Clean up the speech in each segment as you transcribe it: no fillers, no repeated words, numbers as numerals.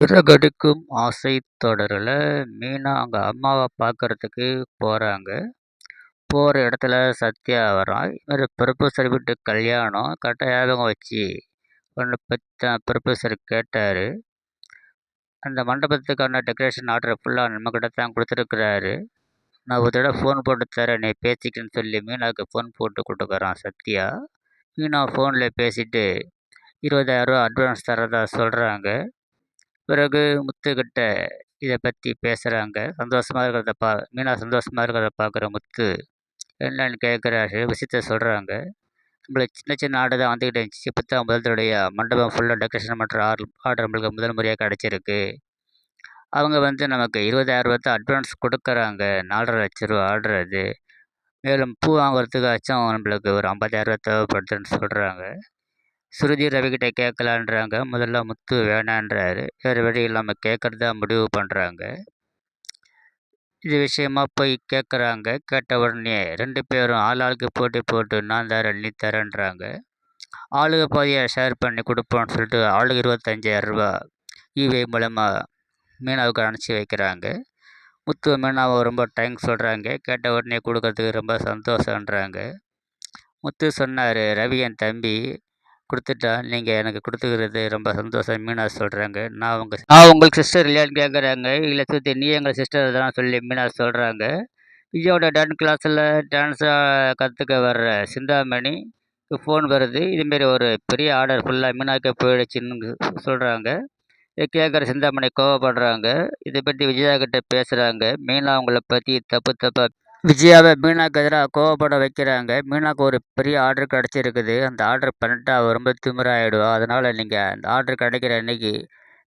சிறகடிக்கும் ஆசை தொடருல மீனா அவங்க அம்மாவை பார்க்கறதுக்கு போறாங்க. போற இடத்துல சத்யா வரான். இவரு ப்ரொபோசர் வீட்டு கல்யாணம். கரெக்டா ஞாபகம் வச்சு ஒண்ணு பத்தி தான் ப்ரொபோசர் கேட்டாரு. அந்த மண்டபத்துக்கான டெக்கரேஷன் ஆர்டர் ஃபுல்லா நம்மகிட்ட தான் குடுத்துருக்கிறாரு. நான் ஒரு தடவ ஃபோன் போட்டு தரேன் நீ பேசிக்கன்னு சொல்லி மீனாவுக்கு ஃபோன் போட்டு குடுக்குறான் சத்யா. மீனா ஃபோன்ல பேசிட்டு ரூ. 20,000 அட்வான்ஸ் தர்றதா சொல்றாங்க. பிறகு முத்துக்கிட்ட இதை பற்றி பேசுகிறாங்க. சந்தோஷமாக இருக்கிறத மீனா சந்தோஷமாக இருக்கிறத பார்க்குற முத்து என்னன்னு கேட்குறாரு. விஷயத்த சொல்கிறாங்க. நம்மளுக்கு சின்ன சின்ன ஆர்டர் தான் வந்துக்கிட்டு இருந்துச்சு. இப்போ தான் முதல் தடவையா மண்டபம் ஃபுல்லாக டெக்கரேஷன் பண்ணுற ஆர்டர் நம்மளுக்கு முதல் முறையாக கிடச்சிருக்கு. அவங்க நமக்கு 20,000 தான் அட்வான்ஸ் கொடுக்குறாங்க. 4,50,000 ஆர்டர் அது. மேலும் பூ வாங்குறதுக்காச்சும் நம்மளுக்கு ஒரு 50,000 தேவைப்படுதுன்னு சொல்கிறாங்க. சுருதி ரவிக்கிட்ட கேட்கலான்றாங்க. முதல்ல முத்து வேணான்றாரு. வேறு வழி இல்லாமல் கேட்குறதா முடிவு பண்ணுறாங்க. இது விஷயமா போய் கேட்குறாங்க. கேட்ட உடனே 2 பேரும் ஆளுக்கு போட்டி போட்டு நான் தரேன் நீ தரேன்றாங்க. ஆளுக்கு பாதியை ஷேர் பண்ணி கொடுப்போம்னு சொல்லிட்டு ஆளுக்கு 25,000 இவை மூலமாக மீனாவுக்கு அனுப்பிச்சி வைக்கிறாங்க. முத்து மீனாவை ரொம்ப தேங்க்ஸ் சொல்கிறாங்க. கேட்ட உடனே கொடுக்கறதுக்கு ரொம்ப சந்தோஷன்றாங்க. முத்து சொன்னார், ரவி என் தம்பி கொடுத்துட்டா, நீங்கள் எனக்கு கொடுத்துக்கிறது ரொம்ப சந்தோஷம் மீனா சொல்கிறாங்க. நான் உங்களுக்கு சிஸ்டர் இல்லையான்னு கேட்குறாங்க. இல்லை சுற்றி நீ எங்கள் சிஸ்டர் தான் சொல்லி மீனா சொல்கிறாங்க. விஜயோட டான்ஸ் கிளாஸில் டான்ஸாக கற்றுக்க வர்ற சிந்தாமணி ஃபோன் வருது. இதுமாரி ஒரு பெரிய ஆர்டர் ஃபுல்லாக மீனாக்கே போயிடுச்சுன்னு சொல்கிறாங்க. இதை கேட்குற சிந்தாமணி கோவப்படுறாங்க. இதை பற்றி விஜயா கிட்ட பேசுகிறாங்க. மீனா அவங்கள பற்றி தப்பாக விஜயாவை மீனாக்கு எதிராக கோவப்பட வைக்கிறாங்க. மீனாக்கு ஒரு பெரிய ஆர்டர் கிடச்சிருக்குது. அந்த ஆர்டர் பண்ணிட்டா அவள் ரொம்ப திமிராயிடுவா. அதனால் நீங்கள் அந்த ஆர்டர் கிடைக்கிற அன்னைக்கு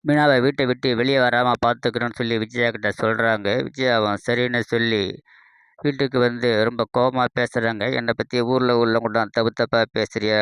மீனாவை வீட்டை விட்டு வெளியே வராமல் பார்த்துக்கணும்னு சொல்லி விஜயா கிட்ட சொல்கிறாங்க. விஜயாவும் சரின்னு சொல்லி வீட்டுக்கு ரொம்ப கோபமாக பேசுகிறாங்க. என்னை பற்றி ஊரில் உள்ளவங்க தான் தப்பாக பேசுகிறியா